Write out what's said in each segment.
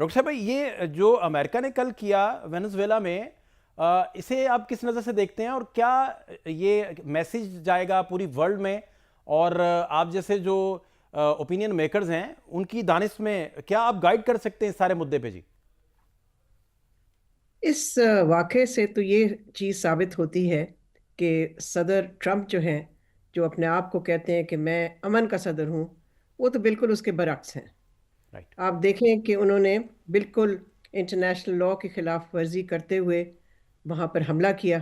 Doctor صاحب بھائی، یہ جو امریکہ نے کل کیا وینزویلا میں، اسے آپ کس نظر سے دیکھتے ہیں، اور کیا یہ میسج جائے گا پوری ورلڈ میں؟ اور آپ جیسے جو اوپینین میکرز ہیں ان کی دانش میں کیا آپ گائیڈ کر سکتے ہیں اس سارے مدعے پہ؟ جی اس واقعے سے تو یہ چیز ثابت ہوتی ہے کہ صدر ٹرمپ جو ہیں، جو اپنے آپ کو کہتے ہیں کہ میں امن کا صدر ہوں، وہ تو بالکل اس کے برعکس ہیں۔ رائٹ۔ آپ دیکھیں کہ انہوں نے بالکل انٹرنیشنل لاء کی خلاف ورزی کرتے ہوئے وہاں پر حملہ کیا،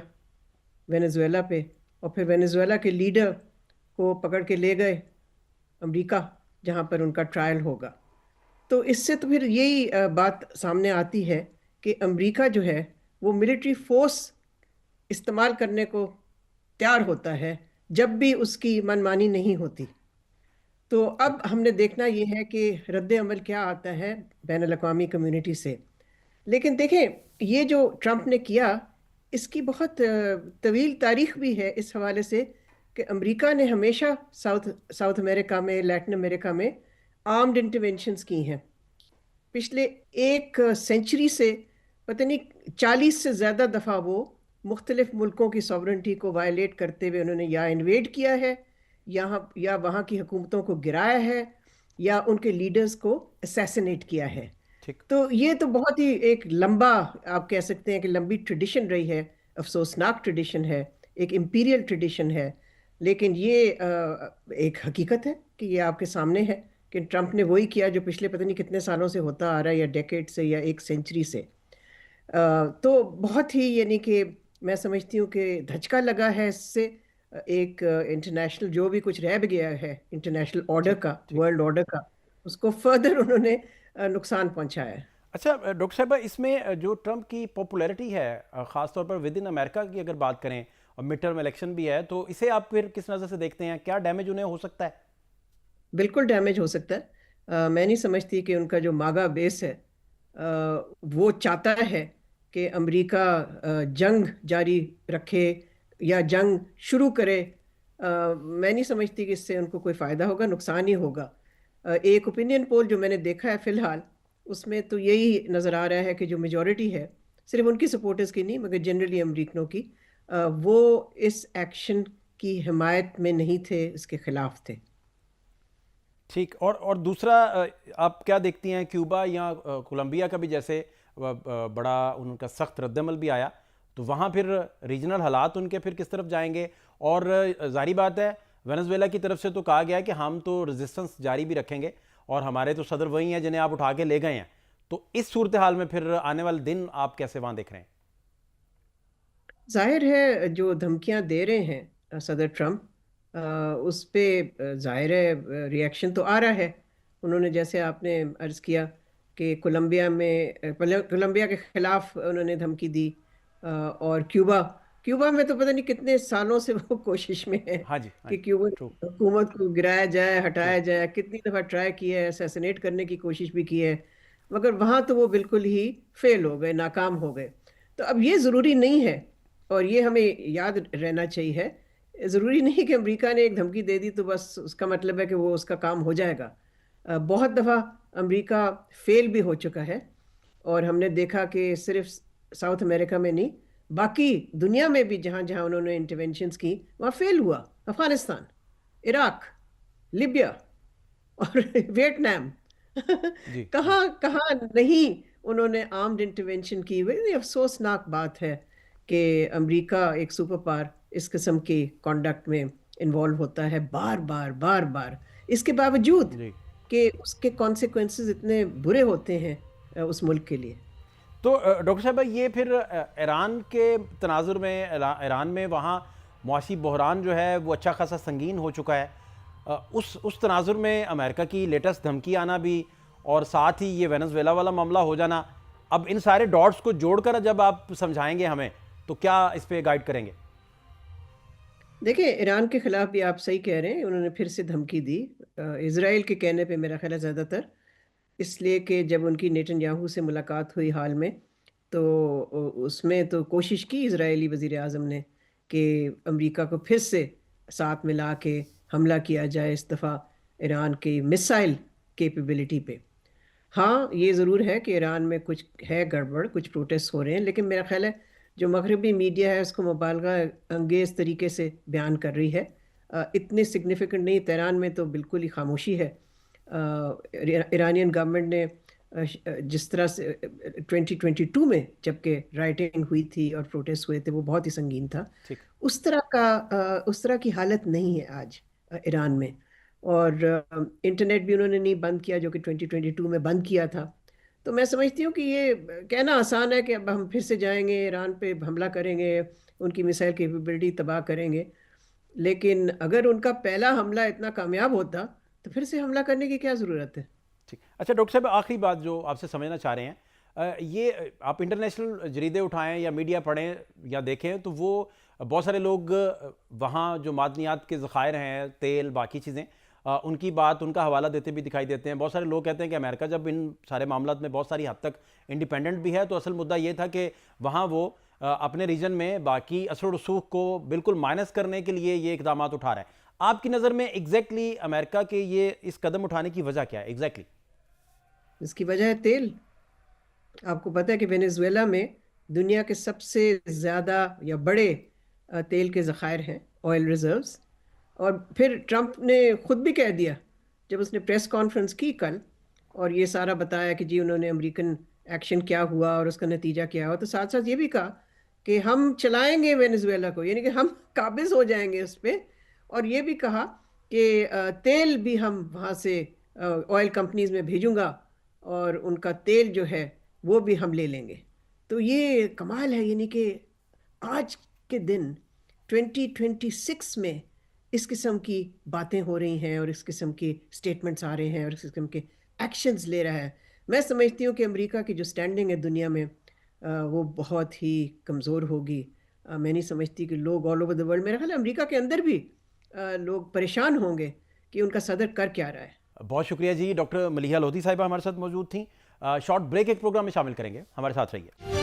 وینزویلا پہ، اور پھر وینزویلا کے لیڈر کو پکڑ کے لے گئے امریکہ، جہاں پر ان کا ٹرائل ہوگا۔ تو اس سے تو پھر یہی بات سامنے آتی ہے کہ امریکہ جو ہے وہ ملٹری فورس استعمال کرنے کو تیار ہوتا ہے جب بھی اس کی منمانی نہیں ہوتی۔ تو اب ٹھیک۔ ہم نے دیکھنا یہ ہے کہ رد عمل کیا آتا ہے بین الاقوامی کمیونٹی سے۔ لیکن دیکھیں، یہ جو ٹرمپ نے کیا، اس کی بہت طویل تاریخ بھی ہے اس حوالے سے کہ امریکہ نے ہمیشہ ساؤتھ امریکہ میں، لیٹن امریکہ میں آرمڈ انٹرونشنز کی ہیں۔ پچھلے ایک سینچری سے پتہ نہیں 40 سے زیادہ دفعہ وہ مختلف ملکوں کی سوورنٹی کو وائلیٹ کرتے ہوئے انہوں نے یا انویڈ کیا ہے، یا وہاں کی حکومتوں کو گرایا ہے، یا ان کے لیڈرز کو اسیسنیٹ کیا ہے۔ ٹھیک۔ تو یہ تو بہت ہی ایک لمبا، آپ کہہ سکتے ہیں کہ لمبی ٹریڈیشن رہی ہے، افسوسناک ٹریڈیشن ہے، ایک امپیریل ٹریڈیشن ہے۔ لیکن یہ ایک حقیقت ہے کہ یہ آپ کے سامنے ہے کہ ٹرمپ نے وہی کیا جو پچھلے پتہ نہیں کتنے سالوں سے ہوتا آ رہا ہے، یا ڈیکیڈ سے، یا ایک سینچری سے۔ تو بہت ہی، یعنی کہ میں سمجھتی ہوں کہ دھچکا لگا ہے اس سے ایک انٹرنیشنل جو بھی کچھ رہ بھی گیا ہے انٹرنیشنل آرڈر ٹھیک۔ کا، ٹھیک۔ ورلڈ آرڈر کا، اس کو فردر انہوں نے نقصان پہنچایا ہے۔ اچھا ڈاکٹر صاحبہ، اس میں جو ٹرمپ کی پاپولیرٹی ہے، خاص طور پر ود ان امریکہ کی اگر بات کریں، اور مڈ ٹرم الیکشن بھی ہے، تو اسے آپ پھر کس نظر سے دیکھتے ہیں؟ کیا ڈیمیج انہیں ہو سکتا ہے؟ بالکل ڈیمیج ہو سکتا ہے۔ میں نہیں سمجھتی کہ ان کا جو ماگا بیس ہے وہ چاہتا ہے کہ امریکہ جنگ جاری رکھے یا جنگ شروع کرے۔ میں نہیں سمجھتی کہ اس سے ان کو کوئی فائدہ ہوگا، نقصان ہی ہوگا۔ ایک اوپینین پول جو میں نے دیکھا ہے فی الحال، اس میں تو یہی نظر آ رہا ہے کہ جو میجورٹی ہے، صرف ان کی سپورٹرز کی نہیں مگر جنرلی امریکنوں کی، وہ اس ایکشن کی حمایت میں نہیں تھے، اس کے خلاف تھے۔ ٹھیک۔ اور دوسرا، آپ کیا دیکھتی ہیں کیوبا یا کولمبیا کا بھی جیسے بڑا ان کا سخت رد عمل بھی آیا، تو وہاں پھر ریجنل حالات ان کے پھر کس طرف جائیں گے؟ اور ظاہری بات ہے، وینزویلا کی طرف سے تو کہا گیا ہے کہ ہم تو ریزسٹنس جاری بھی رکھیں گے، اور ہمارے تو صدر وہی ہیں جنہیں آپ اٹھا کے لے گئے ہیں۔ تو اس صورتحال میں پھر آنے والے دن آپ کیسے وہاں دیکھ رہے ہیں؟ ظاہر ہے جو دھمکیاں دے رہے ہیں صدر ٹرمپ، اس پہ ظاہر ہے ریئیکشن تو آ رہا ہے۔ انہوں نے، جیسے آپ نے عرض کیا کہ کولمبیا کے خلاف انہوں نے دھمکی دی، اور کیوبا میں تو پتہ نہیں کتنے سالوں سے وہ کوشش میں ہے ہاں جی، ہاں کہ جی۔ Cuba true. حکومت کو گرایا جائے، ٹرو۔ ہٹایا جائے، کتنی دفعہ ٹرائی کیا ہے، اسیسنیٹ کرنے کی کوشش بھی کی ہے، مگر وہاں تو وہ بالکل ہی فیل ہو گئے، ناکام ہو گئے۔ تو اب یہ ضروری نہیں ہے، اور یہ ہمیں یاد رہنا چاہیے، ضروری نہیں کہ امریکہ نے ایک دھمکی دے دی تو بس اس کا مطلب ہے کہ وہ اس کا کام ہو جائے گا۔ بہت دفعہ امریکہ فیل بھی ہو چکا ہے، اور ہم نے دیکھا کہ صرف ساؤتھ امریکہ میں نہیں، باقی دنیا میں بھی جہاں جہاں انہوں نے انٹرونشنز کی وہاں فیل ہوا۔ افغانستان، عراق، لیبیا، اور ویتنام، جی جی۔ کہاں کہاں نہیں انہوں نے آرمڈ انٹرونشن کی ہوئی۔ یہ افسوسناک بات ہے کہ امریکہ ایک سپر پاور اس قسم کی کانڈکٹ میں انوالو ہوتا ہے بار بار بار بار، اس کے باوجود جی۔ کہ اس کے کانسیکوینسز اتنے برے ہوتے ہیں اس ملک کے لیے۔ تو ڈاکٹر صاحبہ، یہ پھر ایران کے تناظر میں، ایران میں وہاں معاشی بحران جو ہے وہ اچھا خاصا سنگین ہو چکا ہے، اس تناظر میں امریکہ کی لیٹسٹ دھمکی آنا بھی، اور ساتھ ہی یہ وینزویلا والا معاملہ ہو جانا، اب ان سارے ڈاٹس کو جوڑ کر جب آپ سمجھائیں گے ہمیں، تو کیا اس پہ گائیڈ کریں گے؟ دیکھیں، ایران کے خلاف بھی آپ صحیح کہہ رہے ہیں، انہوں نے پھر سے دھمکی دی، اسرائیل کے کہنے پہ میرا خیال ہے زیادہ تر، اس لیے کہ جب ان کی نیتن یاہو سے ملاقات ہوئی حال میں، تو اس میں تو کوشش کی اسرائیلی وزیر اعظم نے کہ امریکہ کو پھر سے ساتھ ملا کے حملہ کیا جائے، اس دفعہ ایران کی میسائل کیپیبلٹی پہ۔ ہاں یہ ضرور ہے کہ ایران میں کچھ ہے گڑبڑ، کچھ پروٹیسٹ ہو رہے ہیں، لیکن میرا خیال ہے جو مغربی میڈیا ہے اس کو مبالغہ انگیز طریقے سے بیان کر رہی ہے، اتنے سگنیفیکنٹ نہیں، تہران میں تو بالکل ہی خاموشی ہے۔ ایرانین گورنمنٹ نے جس طرح سے 2022 میں جب کہ رائٹنگ ہوئی تھی اور پروٹیسٹ ہوئے تھے وہ بہت ہی سنگین تھا، ٹھیک، اس طرح کی حالت نہیں ہے آج ایران میں۔ اور انٹرنیٹ بھی انہوں نے نہیں بند کیا جو کہ 2022 میں بند کیا تھا۔ تو میں سمجھتی ہوں کہ یہ کہنا آسان ہے کہ اب ہم پھر سے جائیں گے ایران پہ حملہ کریں گے، ان کی میسائل کیپیبلٹی تباہ کریں گے، لیکن اگر ان کا پہلا حملہ اتنا کامیاب ہوتا تو پھر سے حملہ کرنے کی کیا ضرورت ہے؟ ٹھیک۔ اچھا ڈاکٹر صاحب، آخری بات جو آپ سے سمجھنا چاہ رہے ہیں، یہ آپ انٹرنیشنل جریدے اٹھائیں یا میڈیا پڑھیں یا دیکھیں تو وہ بہت سارے لوگ وہاں جو معدنیات کے ذخائر ہیں، تیل، باقی چیزیں، ان کی بات، ان کا حوالہ دیتے بھی دکھائی دیتے ہیں۔ بہت سارے لوگ کہتے ہیں کہ امریکہ جب ان سارے معاملات میں بہت ساری حد تک انڈیپینڈنٹ بھی ہے تو اصل مدعا یہ تھا کہ وہاں وہ اپنے ریجن میں باقی اثر و رسوخ کو بالکل مائنس کرنے کے لیے یہ اقدامات اٹھا رہا ہے۔ آپ کی نظر میں ایگزیکٹلی امریکہ کے یہ اس قدم اٹھانے کی وجہ کیا ہے ایگزیکٹلی؟ اس کی وجہ ہے تیل۔ آپ کو پتہ ہے کہ وینیزویلا میں دنیا کے سب سے زیادہ یا بڑے تیل کے ذخائر ہیں، آئل ریزروز۔ اور پھر ٹرمپ نے خود بھی کہہ دیا جب اس نے پریس کانفرنس کی کل اور یہ سارا بتایا کہ جی انہوں نے امریکن ایکشن کیا ہوا اور اس کا نتیجہ کیا ہوا، تو ساتھ ساتھ یہ بھی کہا کہ ہم چلائیں گے وینیزویلا کو، یعنی کہ ہم قابض ہو جائیں گے اس پہ۔ اور یہ بھی کہا کہ تیل بھی ہم وہاں سے آئل کمپنیز میں بھیجوں گا اور ان کا تیل جو ہے وہ بھی ہم لے لیں گے۔ تو یہ کمال ہے، یعنی کہ آج کے دن 2026 میں اس قسم کی باتیں ہو رہی ہیں اور اس قسم کے سٹیٹمنٹس آ رہے ہیں اور اس قسم کے ایکشنز لے رہا ہے۔ میں سمجھتی ہوں کہ امریکہ کی جو سٹینڈنگ ہے دنیا میں وہ بہت ہی کمزور ہوگی۔ میں نہیں سمجھتی کہ لوگ آل اوور دا ورلڈ، میرا خیال ہے امریکہ کے اندر بھی لوگ پریشان ہوں گے کہ ان کا صدر کر کیا رہا ہے۔ بہت شکریہ جی، ڈاکٹر ملیحہ لودھی صاحبہ ہمارے ساتھ موجود تھیں۔ شارٹ بریک ایک پروگرام میں شامل کریں گے، ہمارے ساتھ رہیے۔